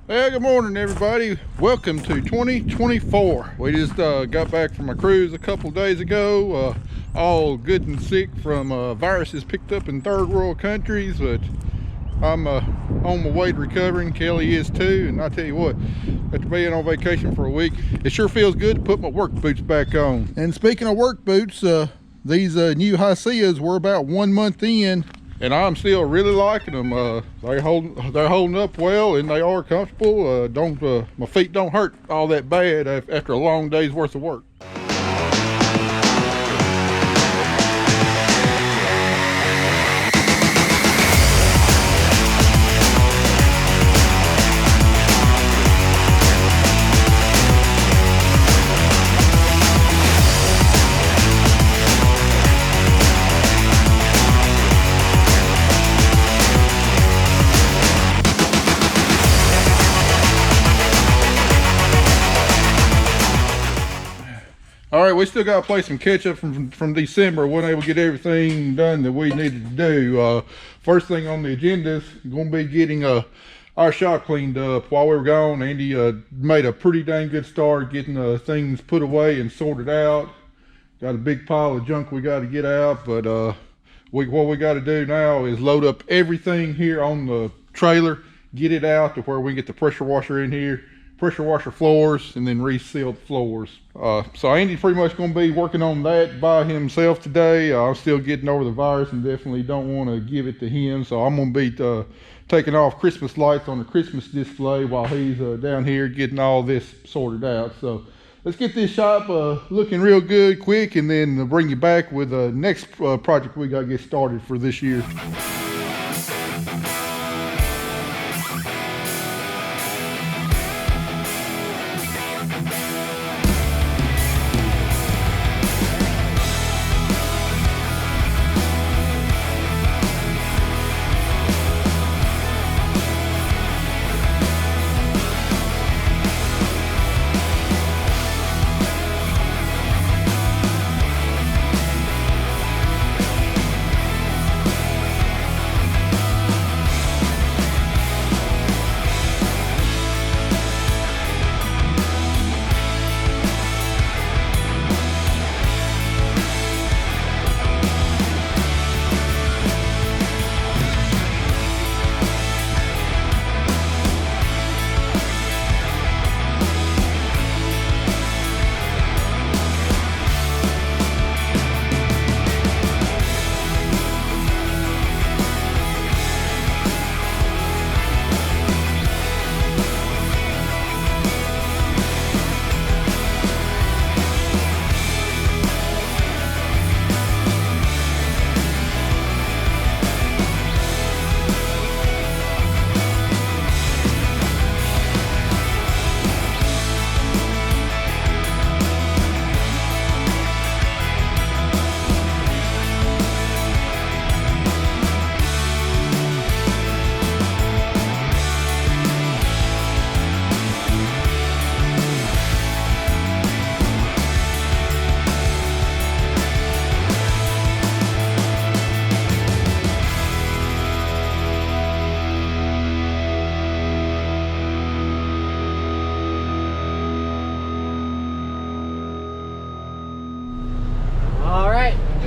Well, good morning, everybody. Welcome to 2024. We just got back from a cruise a couple days ago, all good and sick from viruses picked up in third world countries, but I'm on my way to recovering. Kelly is too, and I tell you what, after being on vacation for a week, it sure feels good to put my work boots back on. And speaking of work boots, these new Hyceas were about 1 month in, and I'm still really liking them. They're holding up well, and they are comfortable. My feet don't hurt all that bad after a long day's worth of work. All right, we still got to play some catch up from December. Wasn't able to get everything done that we needed to do. First thing on the agenda is going to be getting our shop cleaned up. While we were gone, Andy made a pretty dang good start getting things put away and sorted out. Got a big pile of junk we got to get out, but what we got to do now is load up everything here on the trailer, get it out to where we get the pressure washer in here, pressure washer floors, and then reseal the floors. So Andy's pretty much going to be working on that by himself today. I'm still getting over the virus and definitely don't want to give it to him, so I'm going to be taking off Christmas lights on the Christmas display while he's down here getting all this sorted out. So let's get this shop looking real good quick, and then bring you back with the next project we got to get started for this year.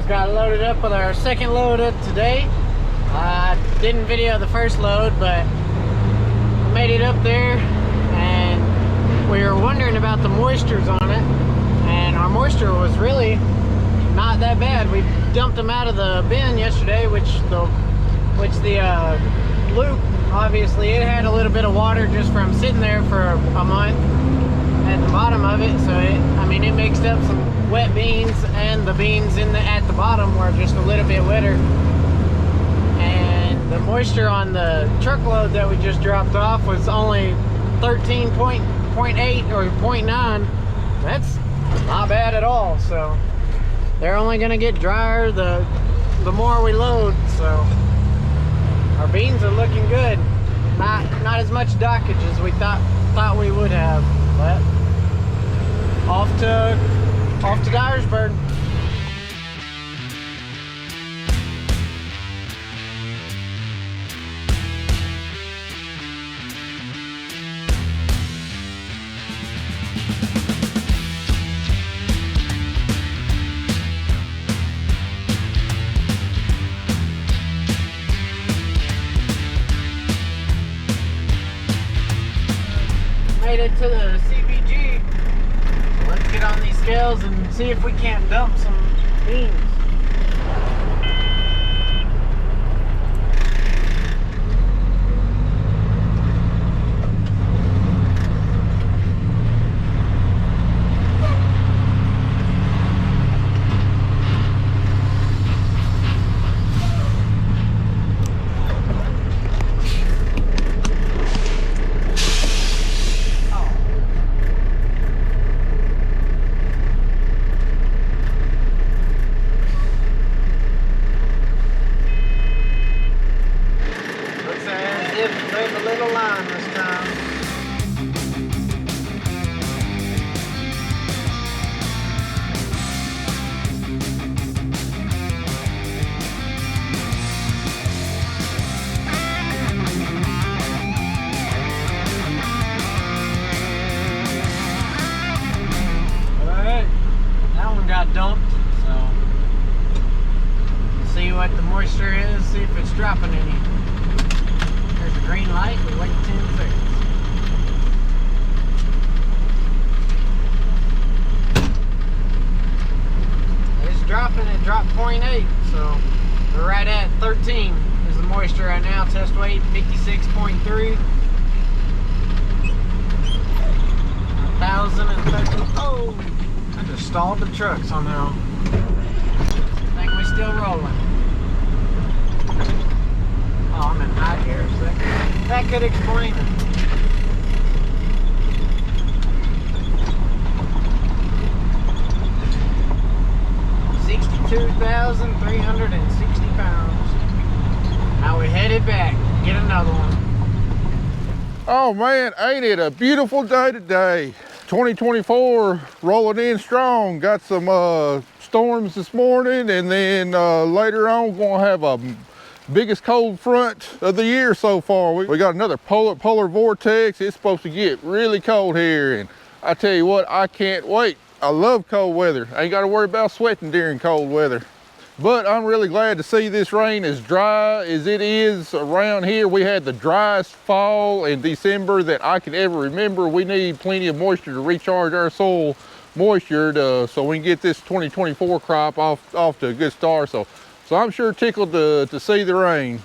Got loaded up with our second load of today. I didn't video the first load, but I made it up there, and we were wondering about the moistures on it, and our moisture was really not that bad. We dumped them out of the bin yesterday, which the loop, obviously it had a little bit of water just from sitting there for a month at the bottom of it, so it mixed up some wet beans, and the beans at the bottom were just a little bit wetter. And the moisture on the truckload that we just dropped off was only 13.8 or 0.9. That's not bad at all. So they're only gonna get drier the more we load. So our beans are looking good. Not as much dockage as we thought we would have, but off to Dyersburg. made it to the CBG. So let's get on these scales and see if we can't dump some beans. Dumped, so see what the moisture is, see if it's dropping any. There's a green light, we wait 10 seconds. It's dropping, it dropped 0.8, so we're right at 13 is the moisture right now. Test weight 56.3. 1,030. Oh! I just stalled the truck somehow. I think we're still rolling. Oh, I'm in high gear, so that could explain it. $62,360 pounds. Now we're headed back. Get another one. Oh man, ain't it a beautiful day today? 2024 rolling in strong. Got some storms this morning, and then later on gonna have a biggest cold front of the year so far. We got another polar vortex. It's supposed to get really cold here, and I tell you what, I can't wait. I love cold weather. I ain't got to worry about sweating during cold weather. But I'm really glad to see this rain as dry as it is around here. We had the driest fall in December that I can ever remember. We need plenty of moisture to recharge our soil moisture so we can get this 2024 crop off to a good start. So I'm sure tickled to see the rain.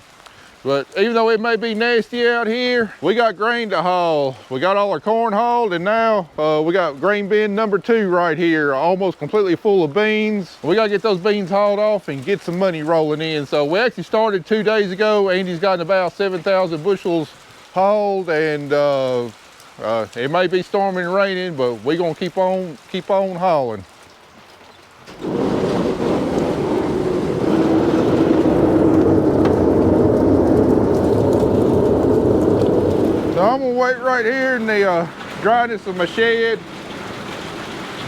But even though it may be nasty out here, we got grain to haul. We got all our corn hauled, and now we got grain bin number 2 right here, almost completely full of beans. We gotta get those beans hauled off and get some money rolling in. So we actually started 2 days ago. Andy's gotten about 7,000 bushels hauled, and it may be storming and raining, but we're gonna keep on hauling. So I'm gonna wait right here in the dryness of my shed,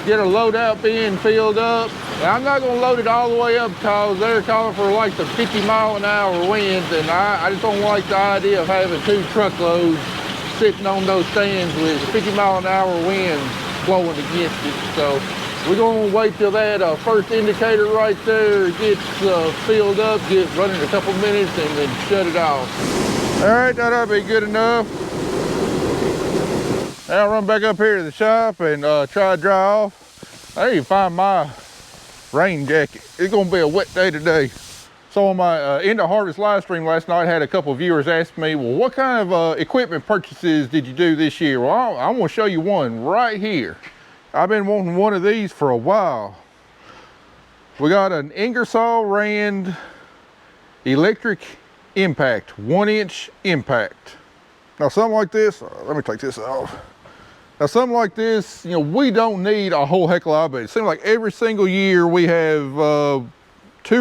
get a load out bin filled up. Now, I'm not gonna load it all the way up because they're calling for like the 50-mile-an-hour winds, and I just don't like the idea of having 2 truckloads sitting on those stands with 50-mile-an-hour winds blowing against it. So we're gonna wait till that first indicator right there gets filled up, get running a couple minutes, and then shut it off. All right, that'll be good enough. Now I'll run back up here to the shop and try to dry off. I need to find my rain jacket. It's gonna be a wet day today. So on my end of harvest live stream last night, I had a couple of viewers ask me, well, what kind of equipment purchases did you do this year? Well, I'm gonna show you one right here. I've been wanting one of these for a while. We got an Ingersoll Rand electric impact, 1-inch impact. Now something like this, let me take this off. Now something like this, you know, we don't need a whole heck of a lot, but it seems like every single year we have 2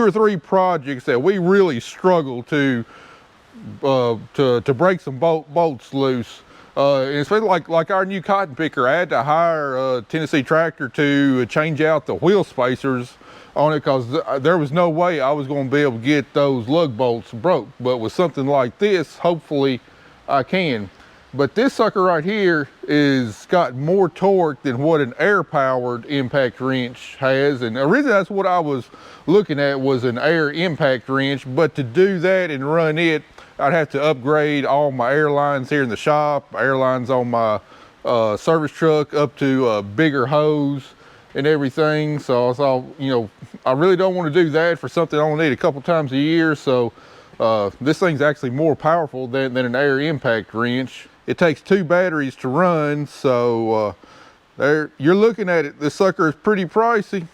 or 3 projects that we really struggle to break some bolts loose. And especially like our new cotton picker, I had to hire a Tennessee tractor to change out the wheel spacers on it because there was no way I was going to be able to get those lug bolts broke. But with something like this, hopefully I can. But this sucker right here is got more torque than what an air-powered impact wrench has. And originally that's what I was looking at, was an air impact wrench. But to do that and run it, I'd have to upgrade all my air lines here in the shop, air lines on my service truck up to a bigger hose and everything. So I thought, you know, I really don't want to do that for something I only need a couple times a year. So this thing's actually more powerful than an air impact wrench. It takes 2 batteries to run, so there you're looking at it. This sucker is pretty pricey,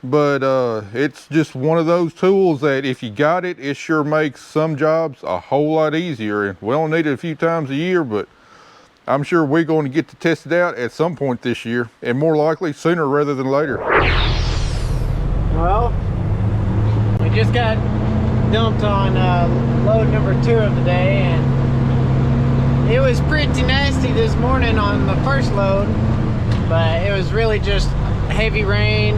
but it's just one of those tools that if you got it, it sure makes some jobs a whole lot easier. And we only need it a few times a year, but I'm sure we're going to get to test it out at some point this year, and more likely sooner rather than later. Well, we just got dumped on load number 2 of the day, and it was pretty nasty this morning on the first load, but it was really just heavy rain,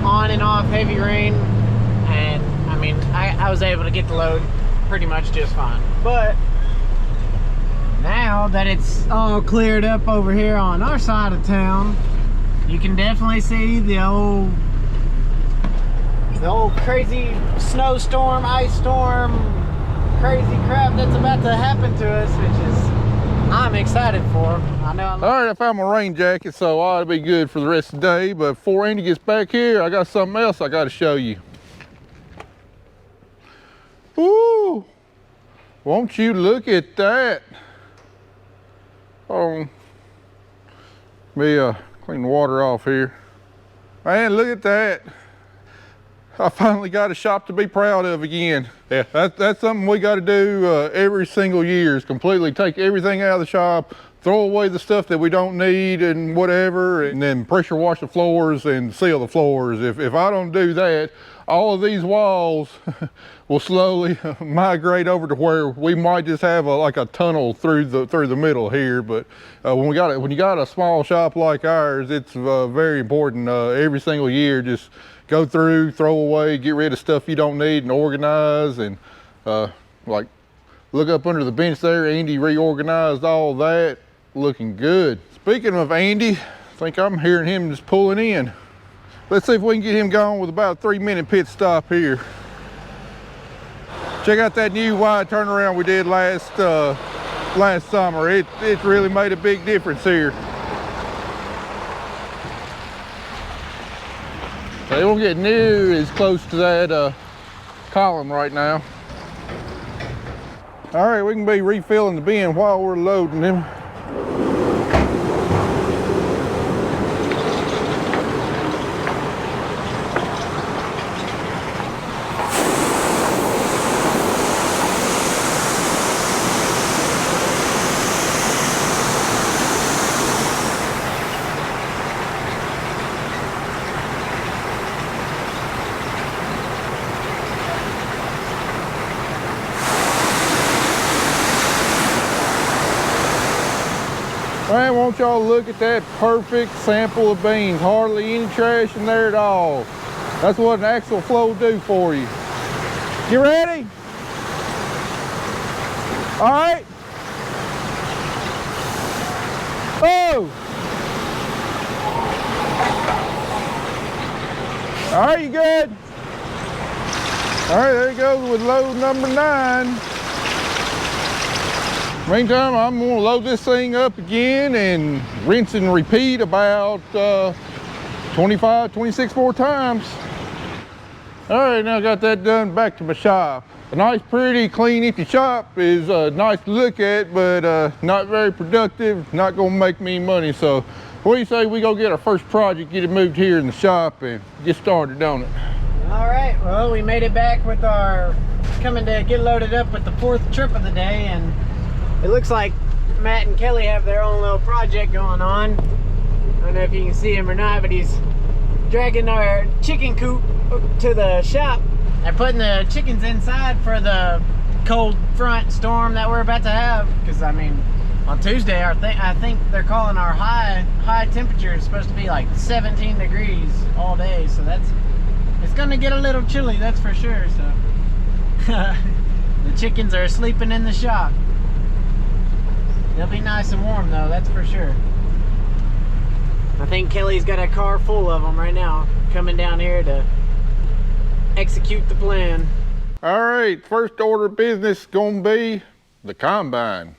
on and off heavy rain, and I mean I was able to get the load pretty much just fine. But now that it's all cleared up over here on our side of town, you can definitely see the old crazy snowstorm, ice storm, crazy crap that's about to happen to us, which is I'm excited for. I know. All right, I found my rain jacket, so I ought to be good for the rest of the day. But before Andy gets back here, I got something else I got to show you. Woo! Won't you look at that? Oh, me clean the water off here. Man, look at that. I finally got a shop to be proud of again. Yeah, that's something we got to do every single year, is completely take everything out of the shop, throw away the stuff that we don't need and whatever, and then pressure wash the floors and seal the floors. If I don't do that, all of these walls will slowly migrate over to where we might just have like a tunnel through the middle here. But when you got a small shop like ours, it's very important every single year. Just go through, throw away, get rid of stuff you don't need, and organize. And like, look up under the bench there, Andy reorganized all that, looking good. Speaking of Andy, I think I'm hearing him just pulling in. Let's see if we can get him going with about a 3-minute pit stop here. Check out that new wide turnaround we did last summer. It really made a big difference here. They won't get near as close to that column right now. All right, we can be refilling the bin while we're loading them. Man, won't y'all look at that perfect sample of beans. Hardly any trash in there at all. That's what an axle flow will do for you. You ready? All right. Oh! All right, you good? All right, there you go with load number 9. Meantime, I'm gonna load this thing up again and rinse and repeat about 25, 26 more times. All right, now I got that done, back to my shop. A nice, pretty, clean, empty shop is nice to look at, but not very productive, not gonna make me money. So what do you say we go get our first project, get it moved here in the shop and get started on it? All right, well, we made it back with our, coming to get loaded up with the 4th trip of the day, and it looks like Matt and Kelly have their own little project going on. I don't know if you can see him or not, but he's dragging our chicken coop to the shop and putting the chickens inside for the cold front storm that we're about to have. Because I mean, on Tuesday, I think they're calling our high temperature is supposed to be like 17 degrees all day. So it's gonna get a little chilly, that's for sure. So the chickens are sleeping in the shop. They'll be nice and warm though, that's for sure. I think Kelly's got a car full of them right now, coming down here to execute the plan. All right, first order of business gonna be the combine.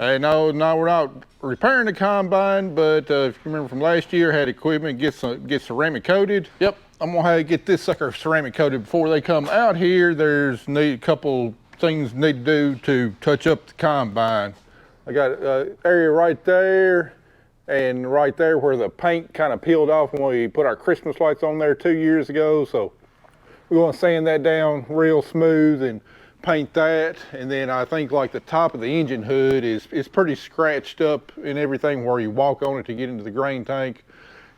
Hey, no, we're not repairing the combine, but if you remember from last year, had equipment get ceramic coated. Yep, I'm gonna have to get this sucker ceramic coated before they come out here. There's a couple things need to do to touch up the combine. I got an area right there, and right there where the paint kind of peeled off when we put our Christmas lights on there 2 years ago. So we're gonna sand that down real smooth and paint that. And then I think like the top of the engine hood is pretty scratched up and everything where you walk on it to get into the grain tank.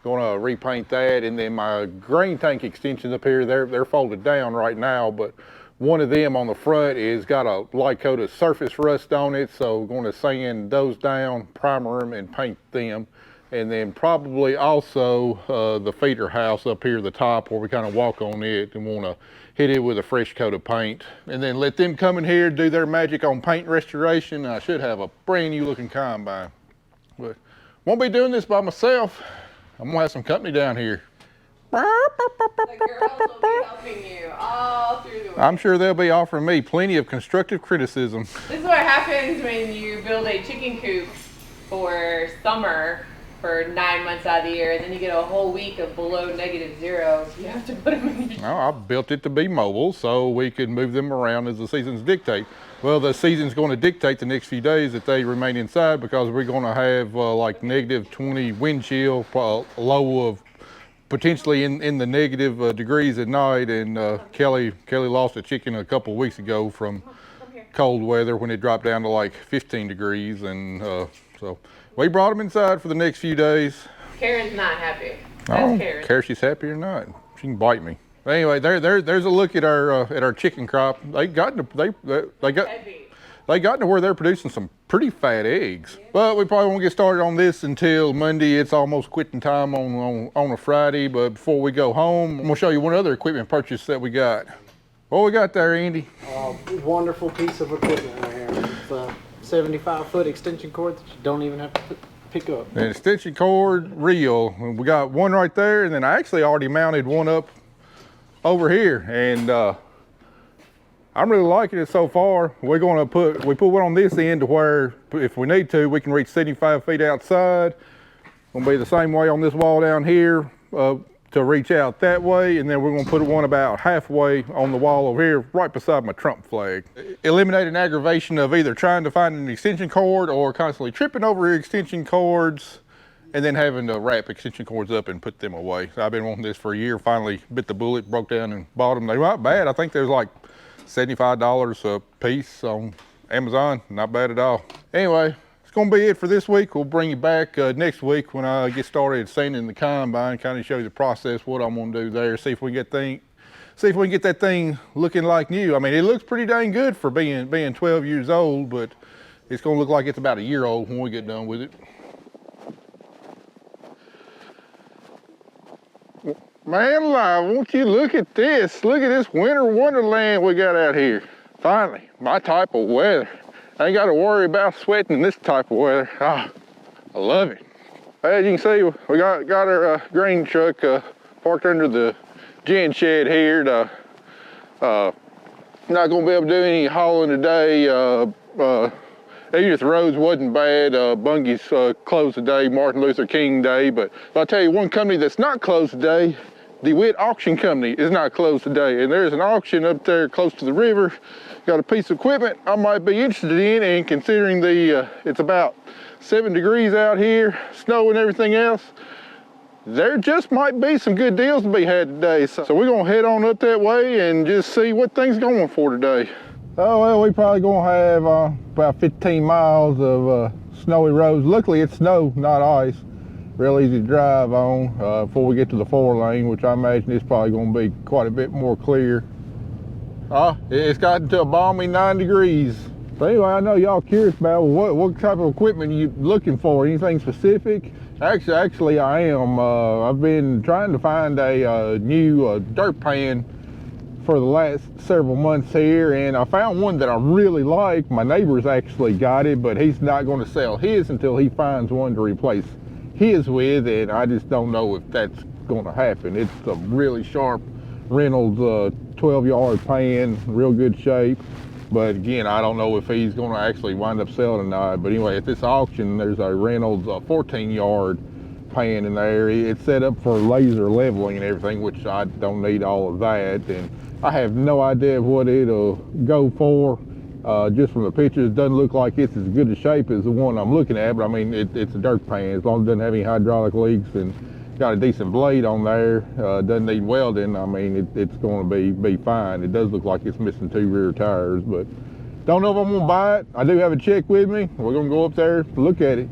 Gonna repaint that. And then my grain tank extensions up here, they're folded down right now, but one of them on the front is got a light coat of surface rust on it, so we're going to sand those down, primer them, and paint them. And then probably also the feeder house up here at the top where we kind of walk on it, and want to hit it with a fresh coat of paint. And then let them come in here, do their magic on paint restoration, and I should have a brand new looking combine. But won't be doing this by myself. I'm going to have some company down here. The girls will be helping you all through the way. I'm sure they'll be offering me plenty of constructive criticism. This is what happens when you build a chicken coop for summer for 9 months out of the year, and then you get a whole week of below -0. You have to put them in your... No, I built it to be mobile so we could move them around as the seasons dictate. Well, the season's going to dictate the next few days that they remain inside, because we're going to have like -20 wind chill, a low of potentially in the negative degrees at night. And Kelly lost a chicken a couple weeks ago from cold weather when it dropped down to like 15 degrees. And so we brought them inside for the next few days. Karen's not happy. I That's don't care if she's happy or not. She can bite me. But anyway, there's a look at our chicken crop. They got to where they're producing some pretty fat eggs. Yeah. But we probably won't get started on this until Monday. It's almost quitting time on a Friday. But before we go home, I'm gonna show you one other equipment purchase that we got. What we got there, Andy? Wonderful piece of equipment right here. It's a 75-foot extension cord that you don't even have to pick up. An extension cord reel. We got one right there, and then I actually already mounted one up over here, and I'm really liking it so far. We put one on this end to where if we need to, we can reach 75 feet outside. Gonna be the same way on this wall down here to reach out that way, and then we're gonna put one about halfway on the wall over here, right beside my Trump flag. Eliminate an aggravation of either trying to find an extension cord or constantly tripping over extension cords, and then having to wrap extension cords up and put them away. So I've been wanting this for a year, finally bit the bullet, broke down and bought them. They weren't bad. I think there's like $75 a piece on Amazon. Not bad at all. Anyway, it's gonna be it for this week. We'll bring you back next week when I get started sanding the combine, kind of show you the process, what I'm gonna do there, see if we can get that thing looking like new. I mean, it looks pretty dang good for being 12 years old, but it's gonna look like it's about a year old when we get done with it. Man alive, won't you look at this? Look at this winter wonderland we got out here. Finally, my type of weather. I ain't got to worry about sweating in this type of weather. Ah, I love it. As you can see, we got our grain truck parked under the gin shed here. Not gonna be able to do any hauling today. Edith Roads wasn't bad. Bunge's closed today, Martin Luther King Day. But I'll tell you one company that's not closed today, DeWitt Auction Company, is not closed today. And there's an auction up there close to the river. Got a piece of equipment I might be interested in, and considering it's about 7 degrees out here, snow and everything else, there just might be some good deals to be had today. So we're gonna head on up that way and just see what things going for today. Oh, well, we probably gonna have about 15 miles of snowy roads. Luckily it's snow, not ice. Real easy to drive on before we get to the 4-lane, which I imagine is probably gonna be quite a bit more clear. It's gotten to a balmy 9 degrees. So anyway, I know y'all curious about what type of equipment you looking for, anything specific? Actually I am. I've been trying to find a new dirt pan for the last several months here, and I found one that I really like. My neighbor's actually got it, but he's not going to sell his until he finds one to replace his with, and I just don't know if that's going to happen. It's a really sharp Reynolds 12-yard pan, real good shape. But again, I don't know if he's going to actually wind up selling or not. But anyway, at this auction, there's a Reynolds 14-yard pan in there. It's set up for laser leveling and everything, which I don't need all of that. And I have no idea what it'll go for. Just from the pictures, it doesn't look like it's as good a shape as the one I'm looking at. But I mean, it's a dirt pan. As long as it doesn't have any hydraulic leaks and got a decent blade on there, doesn't need welding, I mean, it's going to be fine. It does look like it's missing 2 rear tires, but don't know if I'm going to buy it. I do have a check with me. We're going to go up there, look at it.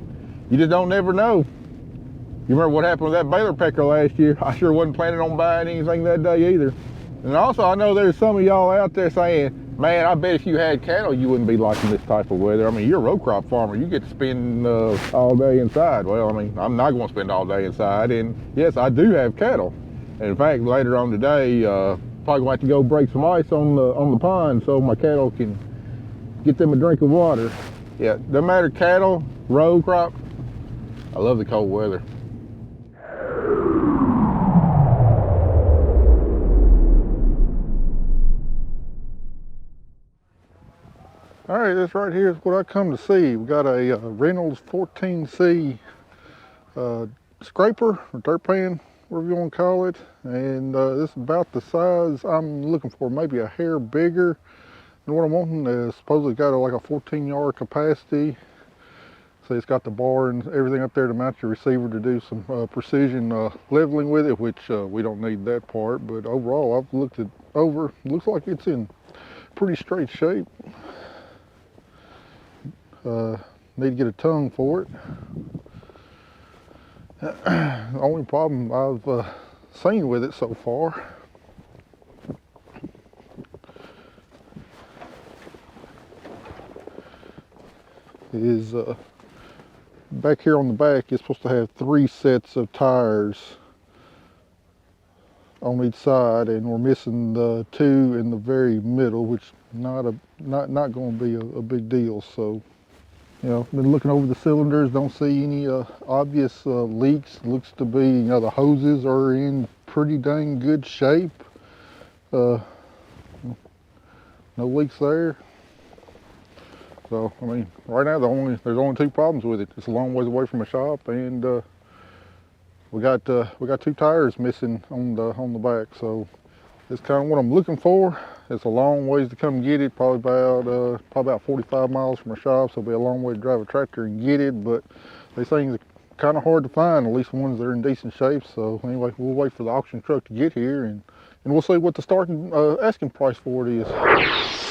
You just don't never know. You remember what happened with that Baylor pecker last year? I sure wasn't planning on buying anything that day either. And also, I know there's some of y'all out there saying, man, I bet if you had cattle, you wouldn't be liking this type of weather. I mean, you're a row crop farmer. You get to spend all day inside. Well, I mean, I'm not going to spend all day inside. And yes, I do have cattle. And in fact, later on today, probably going to have to go break some ice on the pond so my cattle can get them a drink of water. Yeah, doesn't matter cattle, row crop. I love the cold weather. All right, this right here is what I come to see. We got a Reynolds 14C scraper or dirt pan, whatever you want to call it. And this is about the size I'm looking for, maybe a hair bigger. And what I'm wanting is supposedly got like a 14-yard capacity. So it's got the bar and everything up there to mount your receiver to do some precision leveling with it, which we don't need that part. But overall, I've looked it over. Looks like it's in pretty straight shape. Need to get a tongue for it. The only problem I've seen with it so far is back here on the back. It's supposed to have 3 sets of tires on each side, and we're missing the 2 in the very middle, which not going to be a big deal. So, you know, been looking over the cylinders, don't see any obvious leaks. Looks to be, you know, the hoses are in pretty dang good shape. No leaks there. So, I mean, right now there's only 2 problems with it. It's a long ways away from a shop, and we got 2 tires missing on the back. So, it's kind of what I'm looking for. It's a long ways to come get it, probably about 45 miles from our shop, so it'll be a long way to drive a tractor and get it, but these things are kind of hard to find, at least ones that are in decent shape. So anyway, we'll wait for the auction truck to get here, and we'll see what the starting asking price for it is.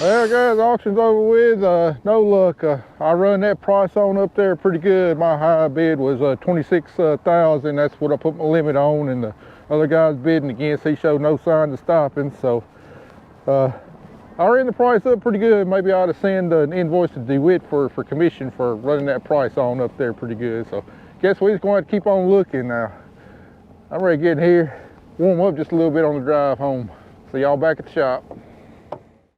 Well guys, the auction's over with. No luck. I run that price on up there pretty good. My high bid was $26,000. That's what I put my limit on, and the other guy's bidding against, he showed no sign of stopping. So I ran the price up pretty good. Maybe I ought to send an invoice to DeWitt for commission for running that price on up there pretty good. So guess we're just going to keep on looking now. I'm ready to get in here, warm up just a little bit on the drive home. See y'all back at the shop.